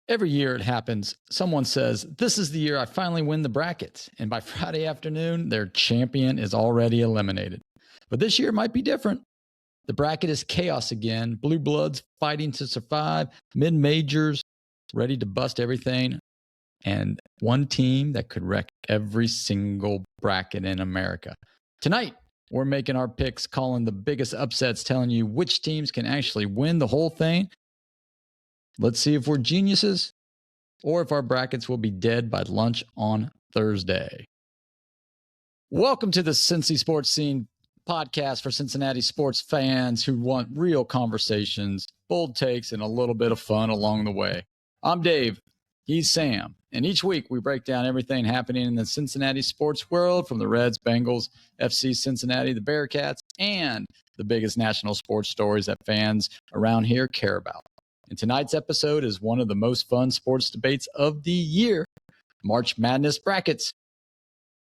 Every year it happens. Someone says, this is the year I finally win the bracket. And by Friday afternoon, their champion is already eliminated. But this year might be different. The bracket is chaos again. Blue bloods fighting to survive. Mid-majors ready to bust everything. And one team that could wreck every single bracket in America. Tonight, we're making our picks, calling the biggest upsets, telling you which teams can actually win the whole thing. Let's see if we're geniuses or if our brackets will be dead by lunch on Thursday. Welcome to the Cincy Sports Scene podcast for Cincinnati sports fans who want real conversations, bold takes, and a little bit of fun along the way. I'm Dave. He's Sam. And each week we break down everything happening in the Cincinnati sports world, from the Reds, Bengals, FC Cincinnati, the Bearcats, and the biggest national sports stories that fans around here care about. And tonight's episode is one of the most fun sports debates of the year, March Madness brackets.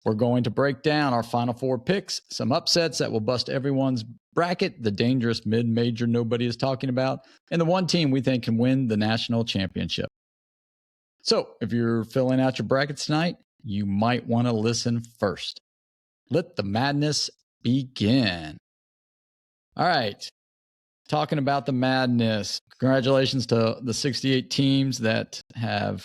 We're going to break down our Final Four picks, some upsets that will bust everyone's bracket, the dangerous mid-major nobody is talking about, and the one team we think can win the national championship. So if you're filling out your brackets tonight, you might want to listen first. Let the madness begin. All right. Talking about the madness, congratulations to the 68 teams that have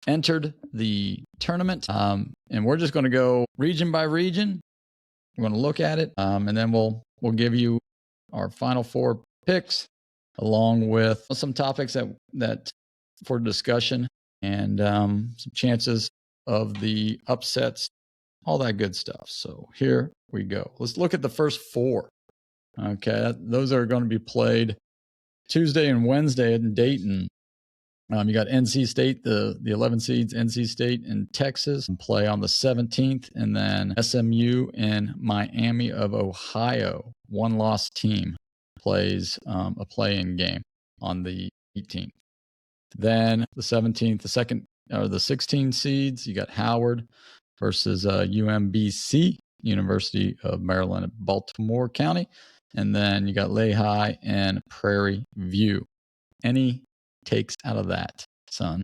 entered the tournament. And we're just going to go region by region. We're going to look at it, and then we'll give you our Final Four picks, along with some topics that for discussion, and some chances of the upsets, all that good stuff. So here we go. Let's look at the first four. Okay, those are going to be played Tuesday and Wednesday in Dayton. You got NC State, the 11 seeds, NC State and Texas, and play on the 17th, and then SMU in Miami of Ohio, one-loss team, plays a play-in game on the 18th. Then the 17th, the 16 seeds, you got Howard versus UMBC, University of Maryland at Baltimore County. And then you got Lehigh and Prairie View. Any takes out of that, son?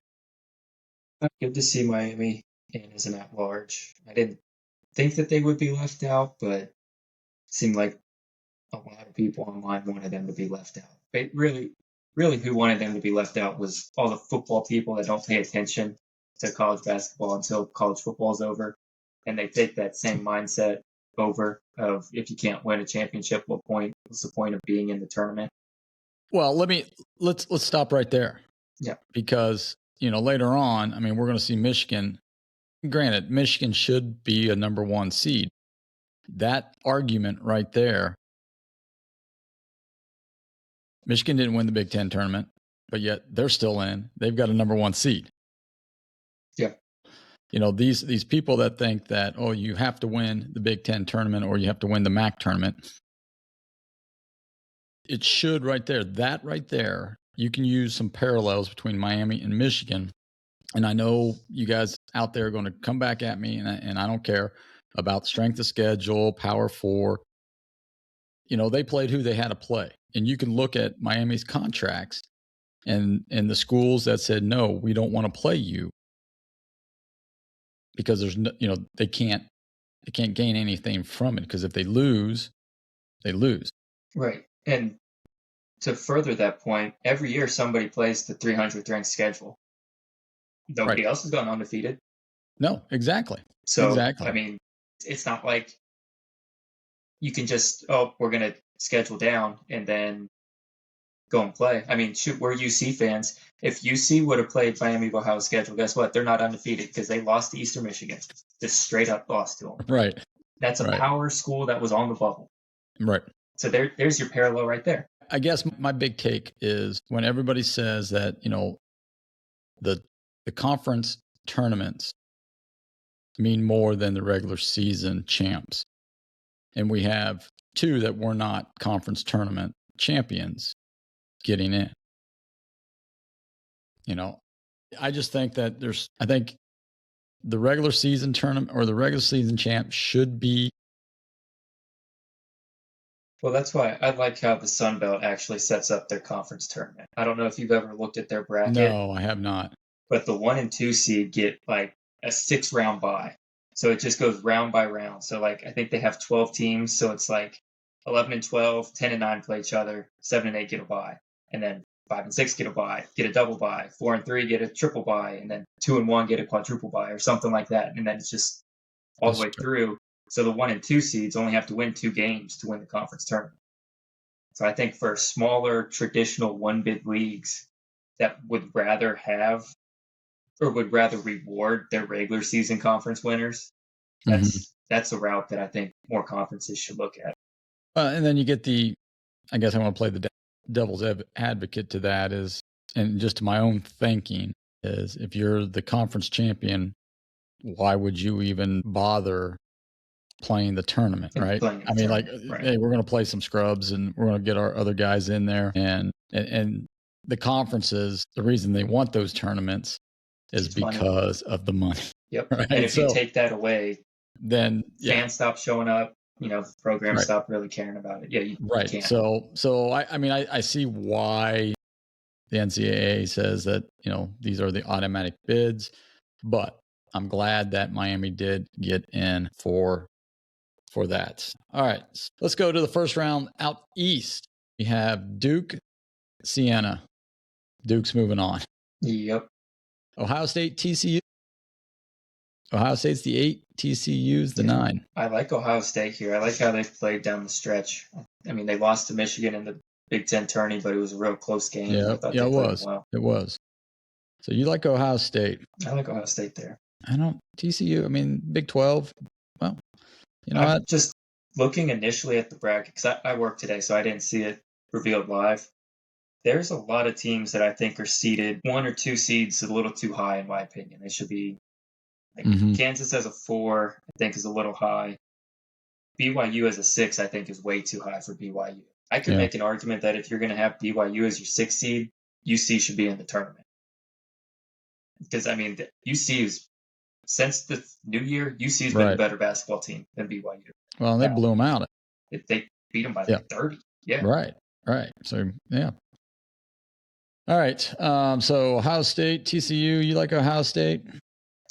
Good to see Miami in as an at-large. I didn't think that they would be left out, but it seemed like a lot of people online wanted them to be left out. But really who wanted them to be left out was all the football people that don't pay attention to college basketball until college football is over. And they take that same mindset over of, if you can't win a championship, what's the point of being in the tournament? Well, let's stop right there. Yeah. Because, later on, we're going to see Michigan. Granted, Michigan should be a number one seed. That argument right there, Michigan didn't win the Big Ten tournament, but yet they're still in. They've got a number one seed. Yeah. These people that think that, you have to win the Big Ten tournament or you have to win the MAC tournament. It should right there. That right there, you can use some parallels between Miami and Michigan. And I know you guys out there are going to come back at me, and I don't care about strength of schedule, Power Four. They played who they had to play. And you can look at Miami's contracts and the schools that said, no, we don't want to play you, because there's no, they can't gain anything from it, because if they lose, they lose. Right. And to further that point, every year somebody plays the 300th ranked schedule. Nobody else has gone undefeated. No, exactly. So, exactly. It's not like you can just, we're going to schedule down and then go and play. Shoot, we're UC fans. If UC would have played Miami of Ohio's schedule, guess what? They're not undefeated because they lost to Eastern Michigan. Just straight up lost to them. Right. That's a power school that was on the bubble. Right. So there's your parallel right there. I guess my big take is when everybody says that, the conference tournaments mean more than the regular season champs. And we have two that were not conference tournament champions getting in. I just think that I think the regular season tournament or the regular season champ should be Well, that's why I like how the Sun Belt actually sets up their conference tournament. I don't know if you've ever looked at their bracket, No, I have not. but the 1 and 2 seed get like a 6 round bye. So it just goes round by round. So like I think they have 12 teams, so it's like 11 and 12, 10 and 9 play each other, 7 and 8 get a bye, and then 5 and 6 get a bye, get a double bye, 4 and 3 get a triple bye, and then 2 and 1 get a quadruple bye or something like that. And then it's just all the way through. So the 1 and 2 seeds only have to win 2 games to win the conference tournament. So I think for smaller traditional one bid leagues that would rather have or would rather reward their regular season conference winners, that's a route that I think more conferences should look at. And then you get I guess I want to play the devil's advocate to that is, and just to my own thinking is, if you're the conference champion, why would you even bother playing the tournament, right? I mean, like, hey, we're going to play some scrubs and we're going to get our other guys in there. And the conferences, the reason they want those tournaments is because of the money. Yep. Right? And if you take that away, then fans stop showing up, the program stop really caring about it. Yeah. You can't. So I mean, I see why the NCAA says that, these are the automatic bids, but I'm glad that Miami did get in for that. All right, let's go to the first round out east. We have Duke, Siena. Duke's moving on. Yep. Ohio State, TCU. Ohio State's the 8, TCU's the 9. I like Ohio State here. I like how they've played down the stretch. I mean, they lost to Michigan in the Big Ten tourney, but it was a real close game. Yeah, it was. Well. It was. So you like Ohio State? I like Ohio State there. TCU. I mean, Big 12. Well, I'm just looking initially at the bracket because I worked today, so I didn't see it revealed live. There's a lot of teams that I think are seeded 1 or 2 seeds a little too high, in my opinion. They should be like Kansas as a 4, I think, is a little high. BYU as a 6, I think, is way too high for BYU. I could make an argument that if you're going to have BYU as your 6th seed, UC should be in the tournament. Because, I mean, UC is, since the new year, UC has been a better basketball team than BYU. Well, they blew them out. They beat them by like 30. Yeah. Right. So, yeah. All right. So Ohio State, TCU, you like Ohio State?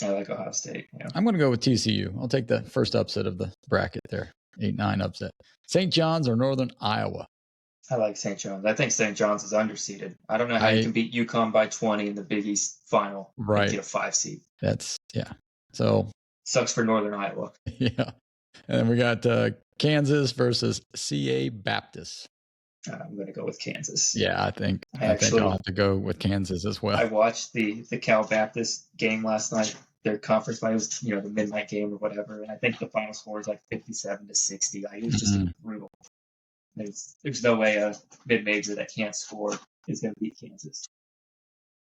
I like Ohio State. Yeah. I'm going to go with TCU. I'll take the first upset of the bracket there. 8-9 upset. St. John's or Northern Iowa? I like St. John's. I think St. John's is underseeded. I don't know how you can beat UConn by 20 in the Big East final and get a 5 seed. So sucks for Northern Iowa. Yeah. And then we got Kansas versus CA Baptist. I'm going to go with Kansas. Yeah, I think I'll have to go with Kansas as well. I watched the Cal Baptist game last night. Their conference final was, the midnight game or whatever, and I think the final score was like 57-60. Like, it was just brutal. There's no way a mid-major that can't score is going to beat Kansas.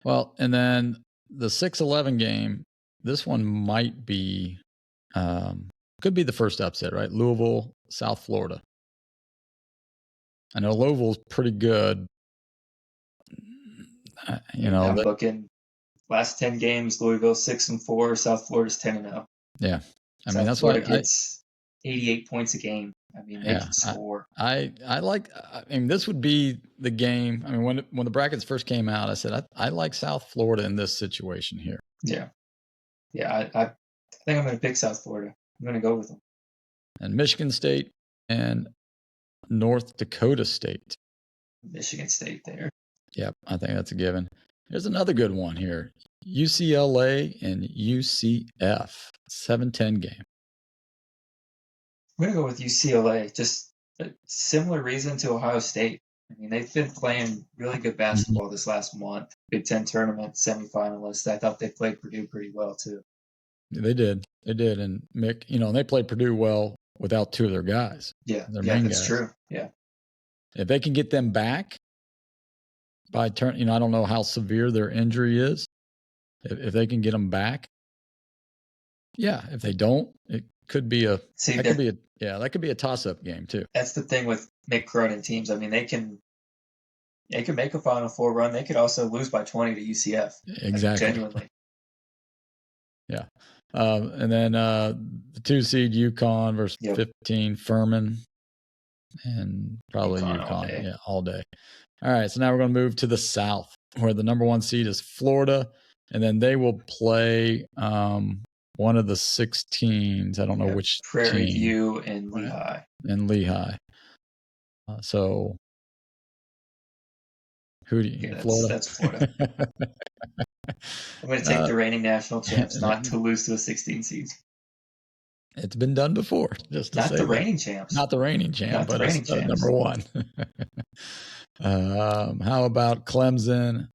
Well, and then the 6-11 game, this one might be, could be the first upset, right? Louisville, South Florida. I know Louisville's pretty good. I'm looking last 10 games, Louisville 6-4, South Florida's 10-0. Yeah. That's why it gets 88 points a game. I mean, they can score. I mean, this would be the game. I mean, when the brackets first came out, I said, I like South Florida in this situation here. Yeah. Yeah. I think I'm going to pick South Florida. I'm going to go with them. And Michigan State and North Dakota State. Michigan State there. Yep. I think that's a given. There's another good one here. UCLA and UCF. 7-10 game. I'm going to go with UCLA. Just a similar reason to Ohio State. I mean, they've been playing really good basketball this last month. Big Ten tournament semifinalists. I thought they played Purdue pretty well, too. They did. And Mick, they played Purdue well without 2 of their guys. Yeah, that's true. Yeah. If they can get them back by turn, I don't know how severe their injury is. If they can get them back, yeah. If they don't, it could be that could be a toss-up game too. That's the thing with Mick Cronin teams. I mean, they can make a Final Four run. They could also lose by 20 to UCF. Exactly. Genuinely. Yeah. And then the 2 seed UConn versus 15 Furman. and probably UConn all UConn. day. Yeah, all day. All right, so now we're going to move to the South, where the number 1 seed is Florida, and then they will play one of the 6 teams. I don't know which Prairie team. View and Lehigh. And Lehigh. So who do you? Florida. That's Florida. I'm going to take the reigning national champs not to lose to a 16 seed. It's been done before. Just to not say the that. reigning champs. Not the reigning champ, Not but the reigning champs. number 1. How about Clemson,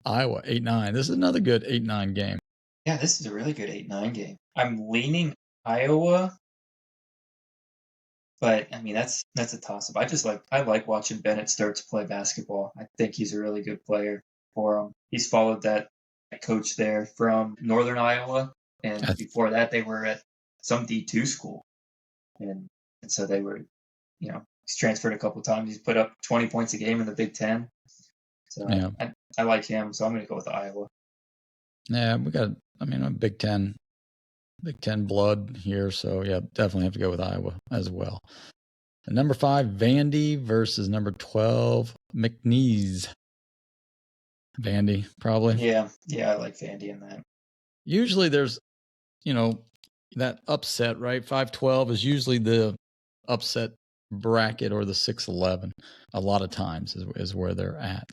Iowa, 8-9? This is another good 8-9 game. Yeah, this is a really good 8-9 game. I'm leaning Iowa, but I mean that's a toss-up. I like watching Bennett Sturts play basketball. I think he's a really good player for him. He's followed that coach there from Northern Iowa, and before that they were at some D2 school, and so they were, he's transferred a couple of times. He's put up 20 points a game in the Big Ten. So yeah. I like him, so I'm going to go with Iowa. Yeah, we got, a Big Ten blood here, so yeah, definitely have to go with Iowa as well. And number 5, Vandy versus number 12, McNeese. Vandy, probably. Yeah, I like Vandy in that. Usually there's, that upset, right? 5-12 is usually the upset bracket, or the 6-11 a lot of times is where they're at.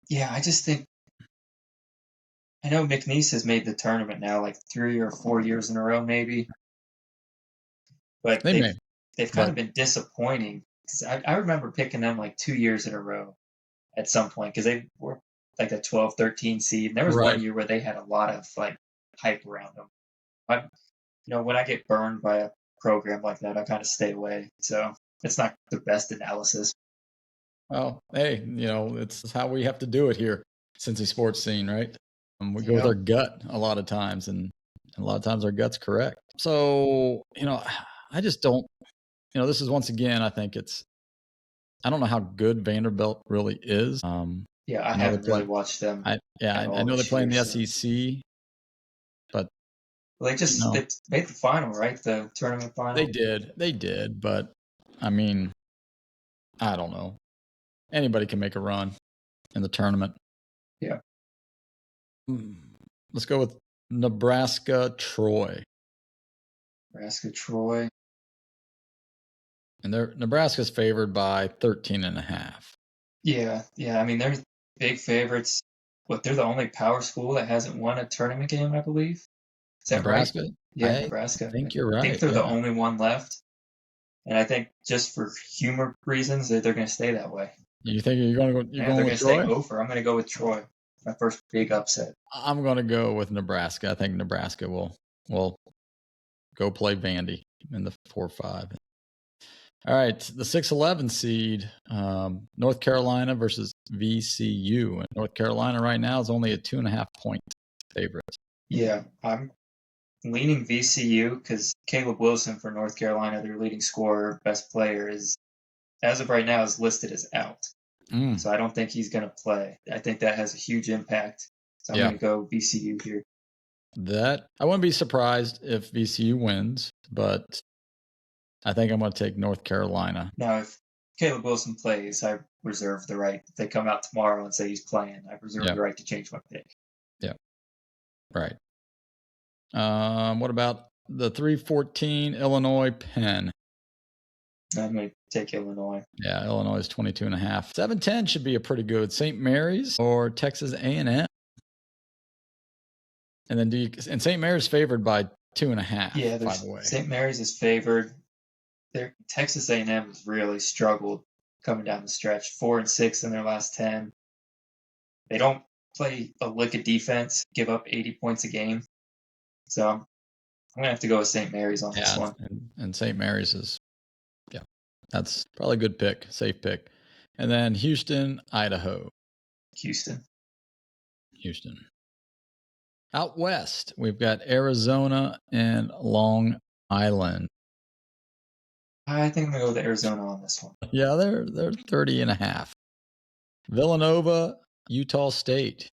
Yeah, I just think, I know McNeese has made the tournament now like 3 or 4 years in a row, maybe. But they've kind of been disappointing. I remember picking them like 2 years in a row at some point, because they were like a 12-13 seed. And there was one year where they had a lot of like hype around them. When I get burned by a program like that, I kind of stay away. So it's not the best analysis. Oh, hey, it's how we have to do it here, Cincy Sports Scene, right? We go with our gut a lot of times, and a lot of times our gut's correct. So, I just don't, this is, once again, I think I don't know how good Vanderbilt really is. I haven't really watched them. I know they play in the SEC, but they just they made the final, right? The tournament final. They did, but I don't know. Anybody can make a run in the tournament. Yeah. Let's go with Nebraska-Troy. Nebraska-Troy. And Nebraska's favored by 13.5. Yeah. They're big favorites, but they're the only power school that hasn't won a tournament game, I believe. Is that Nebraska? Right? Yeah, Nebraska. I think you're right. I think they're the only one left. And I think just for humor reasons, they're going to stay that way. You think you're going to go? They're going to stay over. I'm going to go with Troy. My first big upset. I'm going to go with Nebraska. I think Nebraska will go play Vandy in the 4-5. All right, the 6-11 seed, North Carolina versus VCU. And North Carolina right now is only a 2.5-point favorite. Yeah, I'm leaning VCU because Caleb Wilson for North Carolina, their leading scorer, best player, is, as of right now, is listed as out. So I don't think he's going to play. I think that has a huge impact. So I'm going to go VCU here. I wouldn't be surprised if VCU wins, but I think I'm going to take North Carolina. Now, if Caleb Wilson plays, I reserve the right. If they come out tomorrow and say he's playing, I reserve the right to change my pick. Yeah. Right. What about the 3-14 Illinois Penn? I'm going to take Illinois. Yeah, Illinois is 22.5. 7-10 should be a pretty good. St. Mary's or Texas A&M. And then St. Mary's favored by 2.5. Yeah, by the way. St. Mary's is favored. Texas A&M has really struggled coming down the stretch. 4-6 in their last 10. They don't play a lick of defense, give up 80 points a game. So I'm going to have to go with St. Mary's on this one. And St. Mary's is, that's probably a good pick, safe pick. And then Houston, Idaho. Houston. Out west, we've got Arizona and Long Island. I think I'm going to go with Arizona on this one. Yeah, they're 30.5. Villanova, Utah State.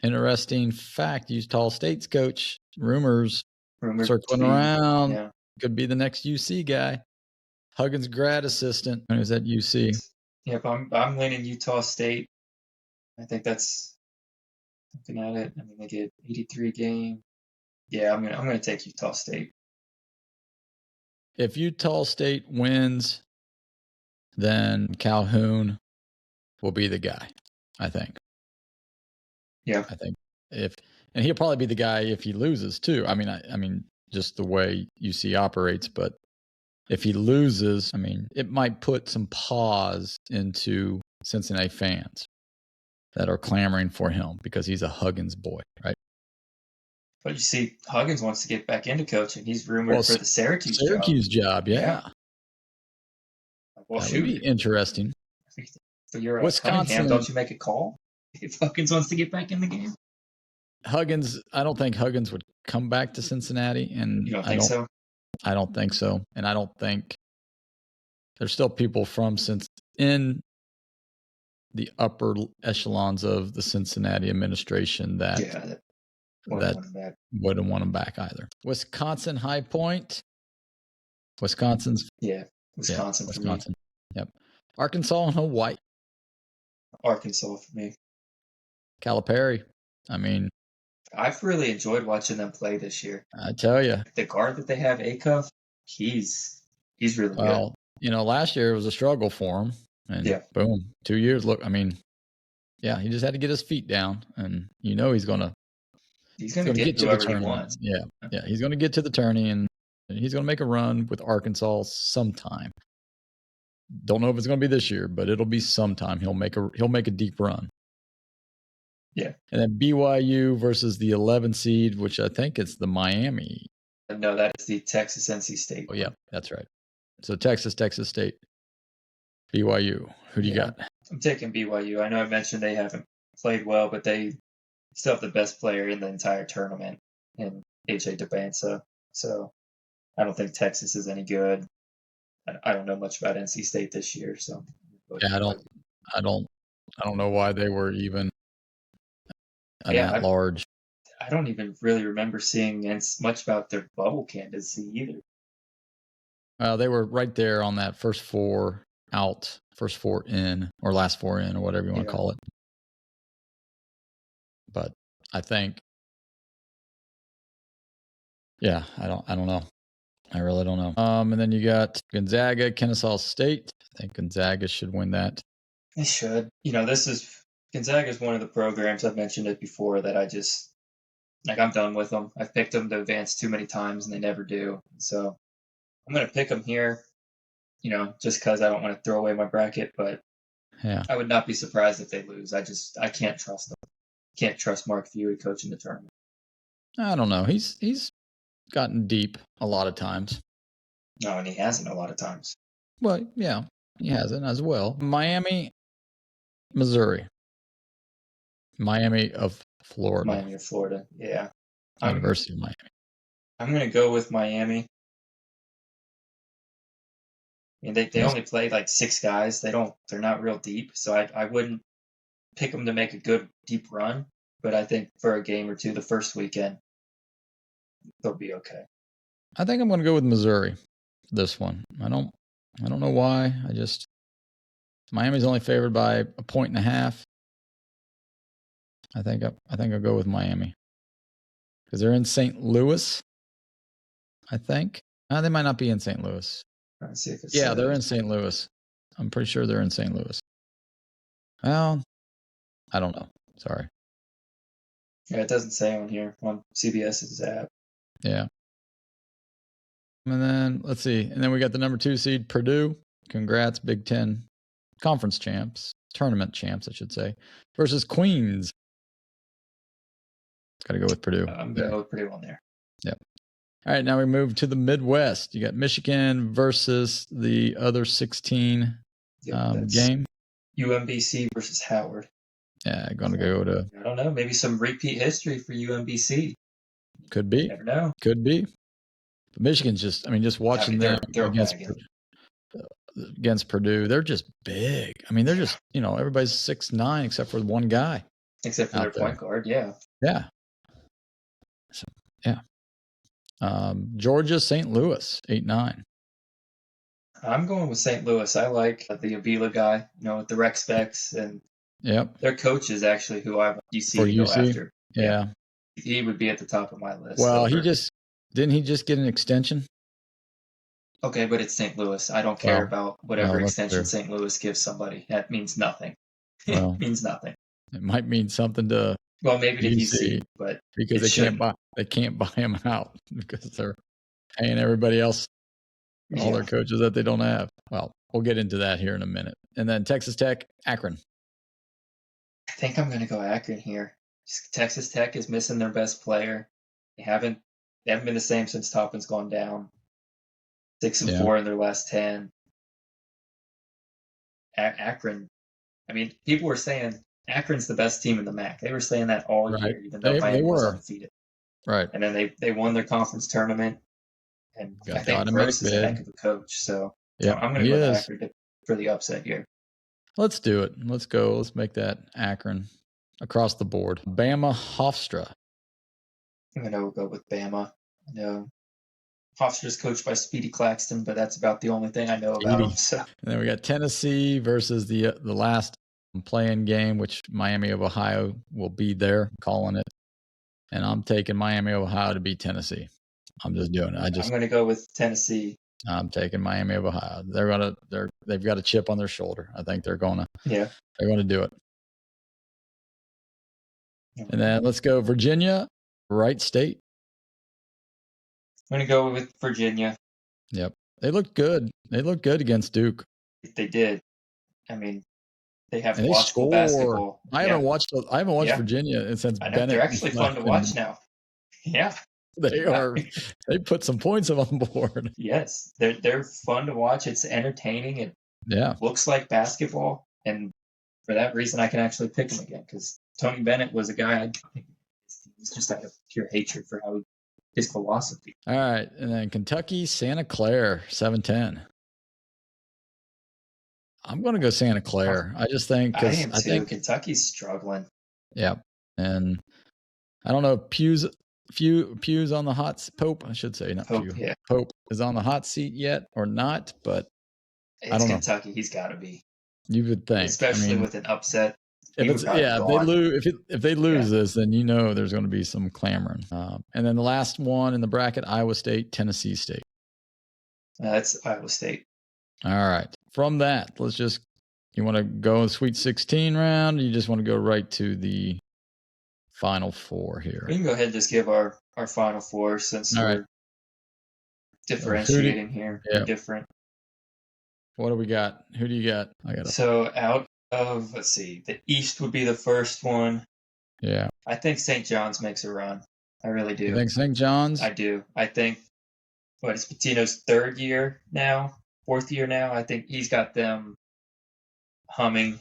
Interesting fact, Utah State's coach, rumors circling around. Yeah. Could be the next UC guy. Huggins grad assistant when he was at UC. Yep, I'm leaning Utah State. I think that's looking at it. I mean, they get 83 game. Yeah, I'm gonna take Utah State. If Utah State wins, then Calhoun will be the guy, I think. Yeah. I think and he'll probably be the guy if he loses too. I mean, just the way UC operates, but if he loses, I mean, it might put some pause into Cincinnati fans that are clamoring for him because he's a Huggins boy, right? But you see, Huggins wants to get back into coaching. He's rumored for the Syracuse job, yeah. Well, that would be interesting. But you're Wisconsin. Cunningham, don't you make a call if Huggins wants to get back in the game? Huggins, I don't think Huggins would come back to Cincinnati, and you don't think so? I don't think so, and I don't think there's still people from in the upper echelons of the Cincinnati administration that wouldn't want him back either. Wisconsin High Point. Wisconsin. Wisconsin. Yep. Arkansas and Hawaii. Arkansas for me. Calipari. I mean, I've really enjoyed watching them play this year. I tell you, the guard that they have, Acuff, he's really good. You know, last year it was a struggle for him, and boom, 2 years. Look, I mean, yeah, he just had to get his feet down, and you know he's gonna get to the tournament. Yeah, he's gonna get to the tourney, and he's gonna make a run with Arkansas sometime. Don't know if it's gonna be this year, but it'll be sometime. He'll make a deep run. Yeah. And then BYU versus the 11 seed, which I think it's the Miami. No, that is the Texas NC State. Oh, yeah, that's right. So Texas State, BYU. Who do you got? I'm taking BYU. I know I mentioned they haven't played well, but they still have the best player in the entire tournament in AJ DeBansa. So I don't think Texas is any good. I don't know much about NC State this year, so yeah, I don't know why they were even at large. I don't even really remember seeing much about their bubble candidacy either. They were right there on that first four out, first four in, or last four in, or whatever you want to call it. But I think, I don't know. I really don't know. And then you got Gonzaga, Kennesaw State. I think Gonzaga should win that. They should. You know, Gonzaga is one of the programs, I've mentioned it before, that I just, I'm done with them. I've picked them to advance too many times, and they never do. So I'm going to pick them here, just because I don't want to throw away my bracket, but I would not be surprised if they lose. I can't trust them. Can't trust Mark Few coaching the tournament. I don't know. He's gotten deep a lot of times. No, and he hasn't a lot of times. Well, yeah, he hasn't as well. Miami, Missouri. Miami of Florida. Yeah. University of Miami. I'm going to go with Miami. I mean, they only play like 6 guys. They're not real deep, so I wouldn't pick them to make a good deep run. But I think for a game or two, the first weekend, they'll be okay. I think I'm going to go with Missouri. This one, I don't know why. Miami's only favored by 1.5. I think I'll go with Miami because they're in St. Louis. I think they might not be in St. Louis. Let's see if it's they're in St. Louis. I'm pretty sure they're in St. Louis. Well, I don't know. Sorry. Yeah, it doesn't say on here on CBS's app. Yeah. And then let's see. And then we got the number 2 seed, Purdue. Congrats, Big Ten conference champs, tournament champs, I should say, versus Queens. Got to go with Purdue. I'm going to go with Purdue on there. Yep. All right, now we move to the Midwest. You got Michigan versus the other 16 game. UMBC versus Howard. Yeah, going to go to... I don't know. Maybe some repeat history for UMBC. Could be. You never know. Could be. But Michigan's just watching them against Purdue, they're just big. I mean, they're just, everybody's 6'9" except for one guy. Except for their point guard, yeah. Yeah. So, yeah. Georgia, St. Louis, 8-9. I'm going with St. Louis. I like the Avila guy, with the rec specs, and Yep. their coach is actually who I want UC For to go UC. after. Yeah. He would be at the top of my list. Well, over. didn't he just get an extension? Okay, but it's St. Louis. I don't care about whatever that's extension true. St. Louis gives somebody. That means nothing. Well, It means nothing. It might mean something to maybe to UC, UC, but because they can't buy him out because they're paying everybody else, all their coaches that they don't have. Well, we'll get into that here in a minute. And then Texas Tech, Akron. I think I'm going to go Akron here. Texas Tech is missing their best player. They haven't been the same since Toppin's gone down. 6-4 in their last 10. Akron. I mean, people were saying Akron's the best team in the MAC. They were saying that all year, even though Miami was undefeated. Right. And then they won their conference tournament. And I think Gross is a heck of a coach. So I'm going to go to Akron for the upset here. Let's do it. Let's go. Let's make that Akron across the board. Bama, Hofstra. I'm going to go with Bama. I know Hofstra's coached by Speedy Claxton, but that's about the only thing I know about him. So. And then we got Tennessee versus the last play-in game, which Miami of Ohio will be there, calling it. And I'm taking Miami of Ohio to beat Tennessee. I'm just doing it. I'm going to go with Tennessee. I'm taking Miami of Ohio. They've got a chip on their shoulder. I think they're going to do it. And then let's go Virginia, Wright State. I'm going to go with Virginia. Yep. They looked good. They looked good against Duke. They did. I mean, they have watchable basketball. I haven't watched Virginia since Bennett. They're actually fun to watch now. Yeah. They are. They put some points on board. Yes. They're fun to watch. It's entertaining. It looks like basketball. And for that reason, I can actually pick him again, because Tony Bennett was a guy he's just out of pure hatred for his philosophy. All right. And then Kentucky, Santa Clara, 7-10. I'm going to go Santa Clara. I just think I am too. I think Kentucky's struggling. Yeah. And I don't know if Pew's on the hot Pope, I should say, not Pew. Yeah. Pope is on the hot seat yet or not, but I don't know. Kentucky, he's got to be. You would think, especially with an upset. If they lose this, then there's going to be some clamoring. And then the last one in the bracket, Iowa State, Tennessee State. That's Iowa State. All right. From that, you want to go Sweet 16 round, or you just want to go right to the Final Four here? We can go ahead and just give our Final Four, since we're differentiating here. Yeah. Different. What do we got? Who do you got? So out of, let's see, the East would be the first one. Yeah. I think St. John's makes a run. I really do. You think St. John's? I do. I think, it's Pitino's fourth year now. I think he's got them humming.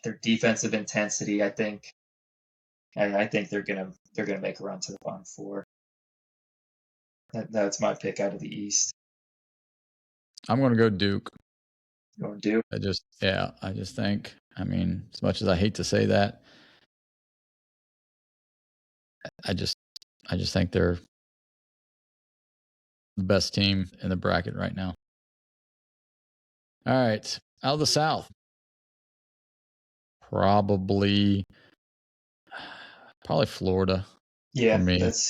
Their defensive intensity, I think they're gonna make a run to the Final Four. That's my pick out of the East. I'm going to go Duke. You want Duke? I just think, as much as I hate to say that, I just think they're the best team in the bracket right now. All right. Out of the South. Probably Florida. Yeah. For me. That's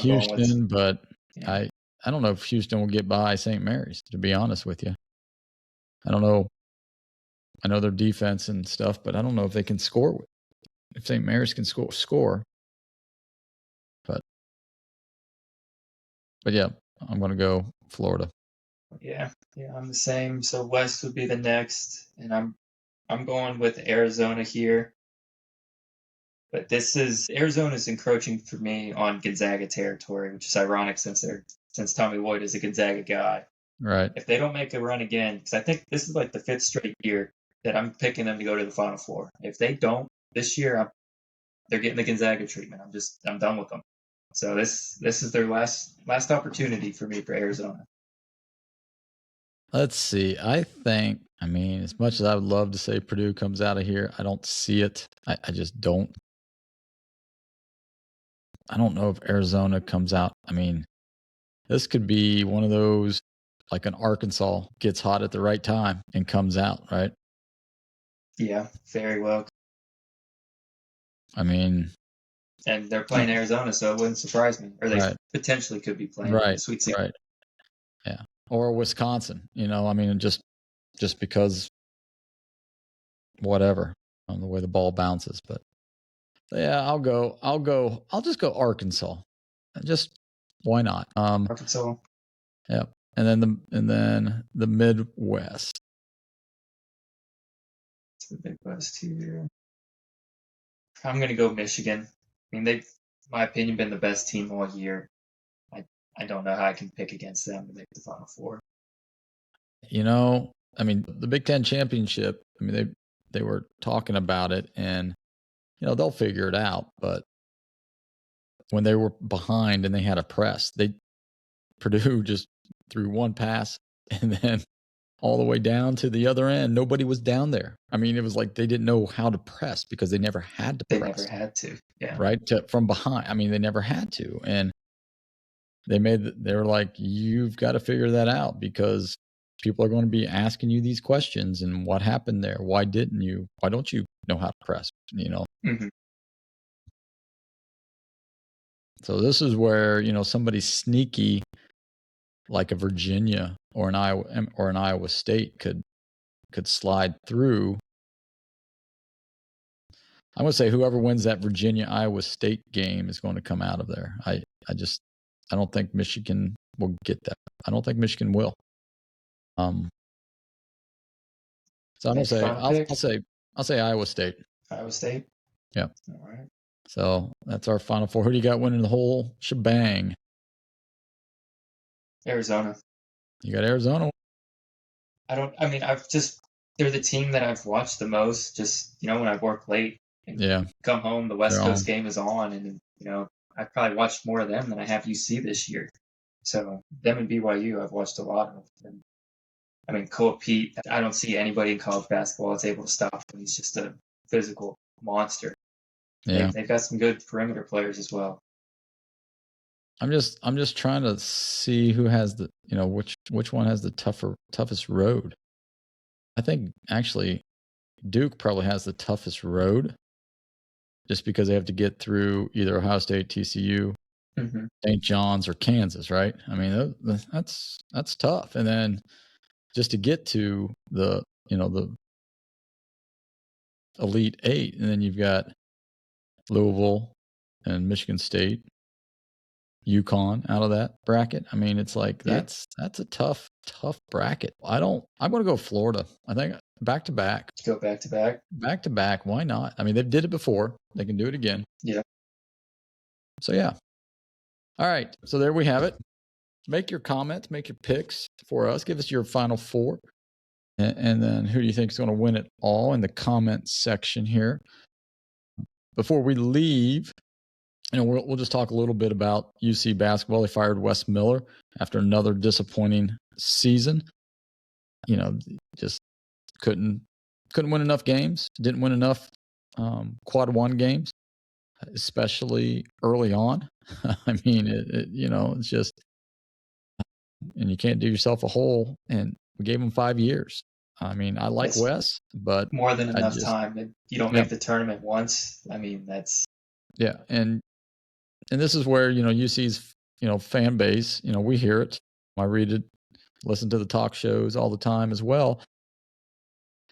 Houston, but I don't know if Houston will get by St. Mary's, to be honest with you. I don't know. I know their defense and stuff, but I don't know if they can score. If St. Mary's can score. But yeah, I'm going to go Florida. Yeah, I'm the same. So West would be the next, and I'm going with Arizona here. But Arizona's encroaching for me on Gonzaga territory, which is ironic since Tommy Lloyd is a Gonzaga guy. Right. If they don't make a run again, because I think this is like the 5th straight year that I'm picking them to go to the Final Four. If they don't this year, they're getting the Gonzaga treatment. I'm done with them. So this is their last opportunity for me for Arizona. Let's see. I think, as much as I would love to say Purdue comes out of here, I don't see it. I just don't. I don't know if Arizona comes out. This could be one of those like an Arkansas gets hot at the right time and comes out, right? Yeah, very well. I mean, and they're playing Arizona, so it wouldn't surprise me. Or they potentially could be playing the Sweet 16. Right. Yeah. Or Wisconsin, I mean, just because whatever, the way the ball bounces. But yeah, I'll just go Arkansas. Just why not? Arkansas. Yeah. And then the Midwest. It's the Midwest here. I'm gonna go Michigan. I mean, they've, in my opinion, been the best team all year. I don't know how I can pick against them to make the Final Four. I mean, the Big Ten championship. I mean, they were talking about it, and they'll figure it out. But when they were behind and they had a press, Purdue just threw one pass and then all the way down to the other end. Nobody was down there. I mean, it was like they didn't know how to press because they never had to press. They never had to. Yeah. Right? From behind. I mean, they never had to. And they were like, you've got to figure that out because people are going to be asking you these questions and what happened there? Why don't you know how to press? Mm-hmm. So this is where, somebody sneaky like a Virginia or an Iowa State could slide through. I'm going to say whoever wins that Virginia-Iowa State game is going to come out of there. I don't think Michigan will get that. I don't think Michigan will. So I'm going to say I'll say Iowa State. Iowa State? Yeah. All right. So that's our Final Four. Who do you got winning the whole shebang? Arizona. You got Arizona? They're the team that I've watched the most, just, when I work late and come home, the West Coast game is on, and, I've probably watched more of them than I have UC this year. So them and BYU, I've watched a lot of them. I mean, Cole Pete, I don't see anybody in college basketball that's able to stop him. He's just a physical monster. Yeah. They've got some good perimeter players as well. I'm just trying to see who has the, which one has the toughest road. I think actually Duke probably has the toughest road just because they have to get through either Ohio State, TCU, St. John's, or Kansas, right? I mean, that's tough. And then just to get to the Elite Eight, and then you've got Louisville and Michigan State, UConn out of that bracket. I mean, it's like that's a tough bracket. I'm going to go Florida. I think back to back. Go back to back. Back to back. Why not? I mean, they did it before. They can do it again. Yeah. So yeah. All right. So there we have it. Make your comments. Make your picks for us. Give us your Final Four, and then who do you think is going to win it all in the comment section here. Before we leave, we'll just talk a little bit about UC basketball. They fired Wes Miller after another disappointing season. Just couldn't win enough games. Didn't win enough quad one games, especially early on. I mean, it's just, and you can't do yourself a hole. And we gave him 5 years. I mean, I like Wes, but more than enough time. You don't make the tournament once. I mean, that's and this is where UC's fan base. We hear it. I read it, listen to the talk shows all the time as well.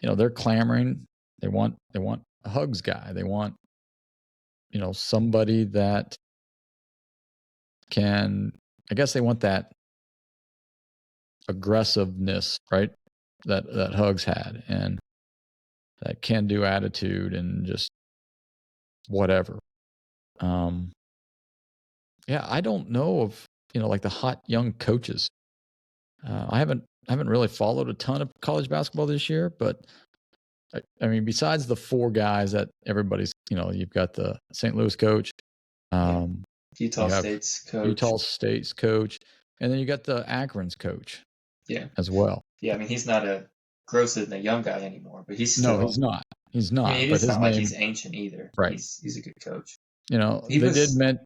They're clamoring. They want a hugs guy. They want somebody that can. I guess they want that aggressiveness, right? That Hugs had, and that can-do attitude, and just whatever. I don't know of like the hot young coaches. I haven't really followed a ton of college basketball this year, but I mean, besides the 4 guys that everybody's, you've got the St. Louis coach, Utah State's coach, and then you got the Akron's coach, as well. Yeah, I mean, he's not grosser than a young guy anymore, but he's still. No, he's not. He's not. I mean, it's not like he's ancient either. Right. He's a good coach. He was at a big.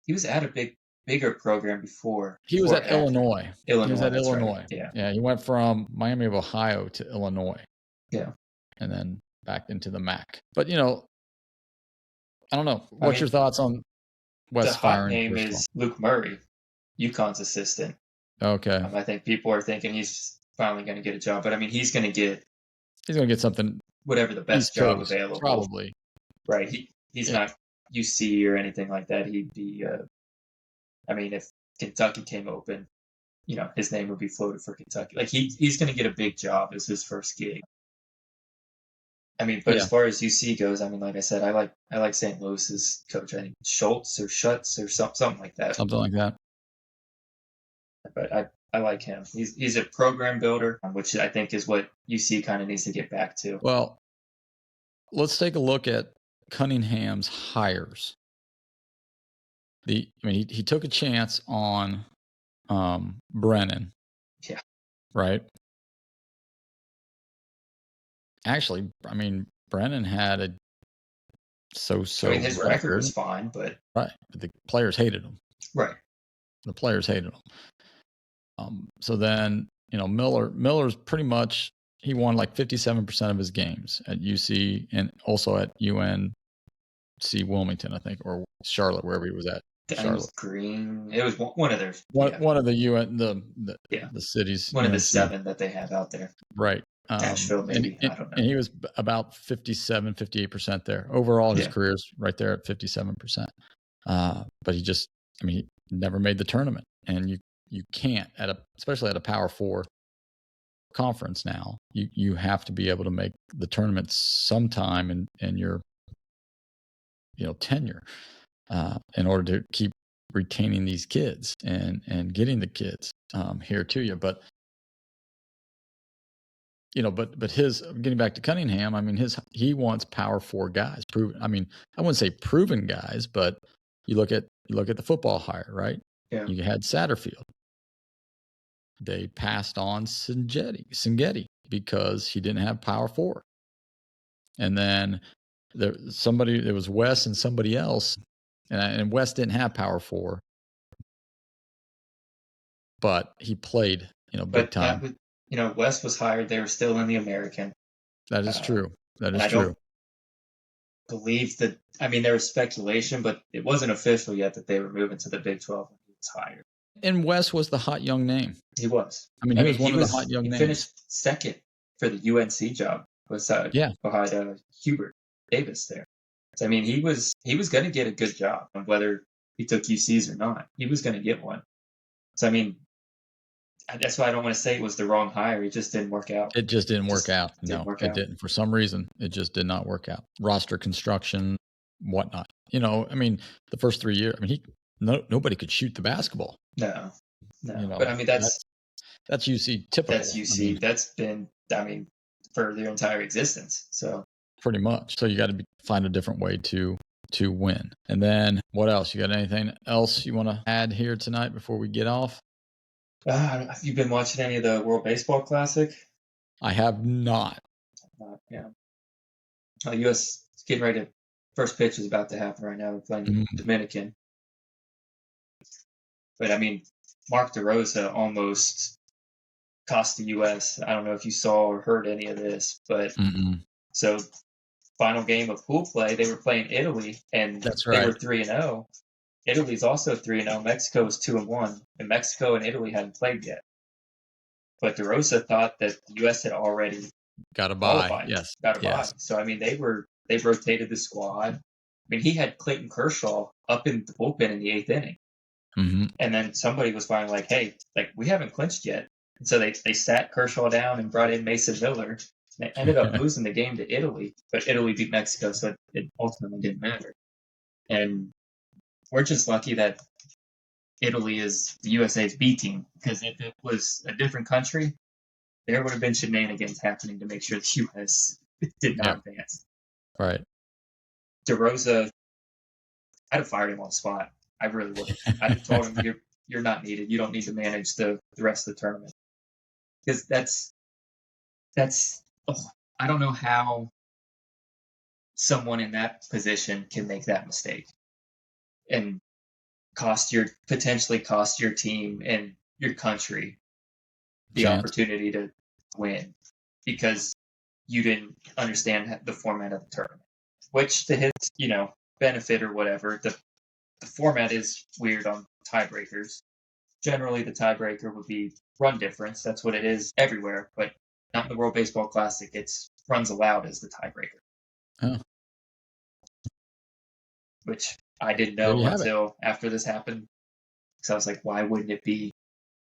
He was at a big bigger program before. He was at Illinois. Illinois. He was at that's Illinois. Right. Yeah. Yeah. He went from Miami of Ohio to Illinois. Yeah. And then back into the MAC. But, you know, I don't know. What's your thoughts on Wes the firing? The hot name is Luke Murray, UConn's assistant. Okay. I think people are thinking he's finally going to get a job, but I mean, he's going to get something, whatever the best job available. Probably. Right. He's not UC or anything like that. He'd be, I mean, if Kentucky came open, you know, his name would be floated for Kentucky. Like he's going to get a big job as his first gig. I mean, but as far as UC goes, I mean, like I said, I like St. Louis's coach. I think Schultz or something like that. Something like that. But I like him. He's a program builder, which I think is what UC kind of needs to get back to. Well, let's take a look at Cunningham's hires. He took a chance on Brennan. Yeah. Right. Actually, I mean, Brennan had a so-so. I mean, his record was fine, but right, but the players hated him. Right. The players hated him. So then, you know, Miller's pretty much, he won like 57% of his games at UC and also at UNC Wilmington, I think, or Charlotte, wherever he was at. Charlotte. Green. It was one of their one of the the cities. One of the 7 that they have out there. Right. Nashville, maybe. I don't know. And he was about 58% there. Overall, his career's right there at 57%. But he never made the tournament. And you can't especially at a Power 4 conference now. You have to be able to make the tournament sometime in your tenure in order to keep retaining these kids and getting the kids here to you. But but his, getting back to Cunningham, I mean, he wants Power 4 guys. Proven. I mean, I wouldn't say proven guys, but you look at the football hire, right? Yeah. You had Satterfield. They passed on Cingetti because he didn't have Power 4. And then there was Wes and somebody else, and Wes didn't have Power 4, but he played, big time. Wes was hired. They were still in the American. That is true. That is true. I don't believe that. I mean, there was speculation, but it wasn't official yet that they were moving to the Big 12 when he was hired. And Wes was the hot young name. He was. I mean, he was one of the hot young names. He finished second for the UNC job. Was behind Hubert Davis there. So, I mean, he was going to get a good job, whether he took UC's or not. He was going to get one. So, I mean, that's why I don't want to say it was the wrong hire. It just didn't work out. It just didn't work out. No, it didn't. For some reason, it just did not work out. Roster construction, whatnot. I mean, the first 3 years, I mean, nobody could shoot the basketball. No. But I mean, that's UC typical. That's UC. That's been, for their entire existence. So pretty much. So you got to find a different way to win. And then what else? You got anything else you want to add here tonight before we get off? Have you been watching any of the World Baseball Classic? I have not. Yeah. U.S. is getting ready to. First pitch is about to happen right now. We're playing Dominican. But I mean, Mark DeRosa almost cost the U.S. I don't know if you saw or heard any of this, but so final game of pool play, they were playing Italy, and that's right. They were 3-0. Italy's also 3-0. Mexico was 2-1, and Mexico and Italy hadn't played yet. But DeRosa thought that the U.S. had already got a bye. Yes, got a bye. So I mean, they rotated the squad. I mean, he had Clayton Kershaw up in the bullpen in the 8th inning. And then somebody was finally like, hey, we haven't clinched yet. And so they sat Kershaw down and brought in Mason Miller. And they ended up losing the game to Italy, but Italy beat Mexico, so it ultimately didn't matter. And we're just lucky that Italy is the USA's B team, because if it was a different country, there would have been shenanigans happening to make sure the U.S. did not advance. Right. DeRosa, I'd have fired him on the spot. I really would. I'd have told him, you're not needed. You don't need to manage the rest of the tournament. Because that's I don't know how someone in that position can make that mistake. And potentially cost your team and your country the Chance. opportunity to win because you didn't understand the format of the tournament. Which to his, benefit or whatever, the format is weird on tiebreakers. Generally, the tiebreaker would be run difference. That's what it is everywhere, but not in the World Baseball Classic. It's runs allowed as the tiebreaker. Oh. Which I didn't know until after this happened. So I was like, why wouldn't it be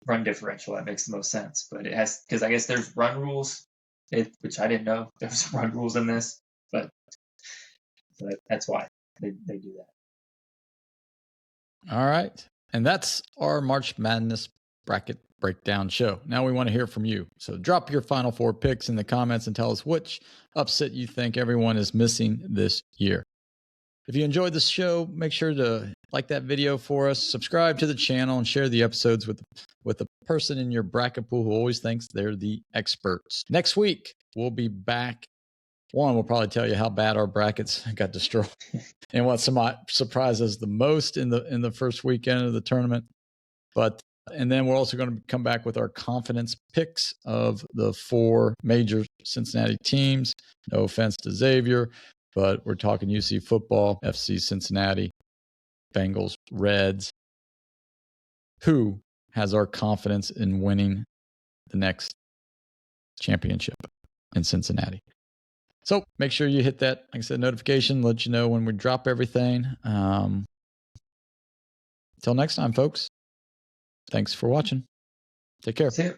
run differential? That makes the most sense. But it has, because I guess there's run rules, which I didn't know there's run rules in this. But so that's why they do that. All right. And that's our March Madness bracket breakdown show. Now we want to hear from you. So drop your Final Four picks in the comments and tell us which upset you think everyone is missing this year. If you enjoyed this show, make sure to like that video for us, subscribe to the channel, and share the episodes with the person in your bracket pool who always thinks they're the experts. Next week, we'll be back. One, we'll probably tell you how bad our brackets got destroyed and what surprised us the most in the first weekend of the tournament. And then we're also going to come back with our confidence picks of the 4 major Cincinnati teams. No offense to Xavier, but we're talking UC football, FC Cincinnati, Bengals, Reds. Who has our confidence in winning the next championship in Cincinnati? So make sure you hit that, like I said, notification, let you know when we drop everything. Until next time, folks. Thanks for watching. Take care. See you.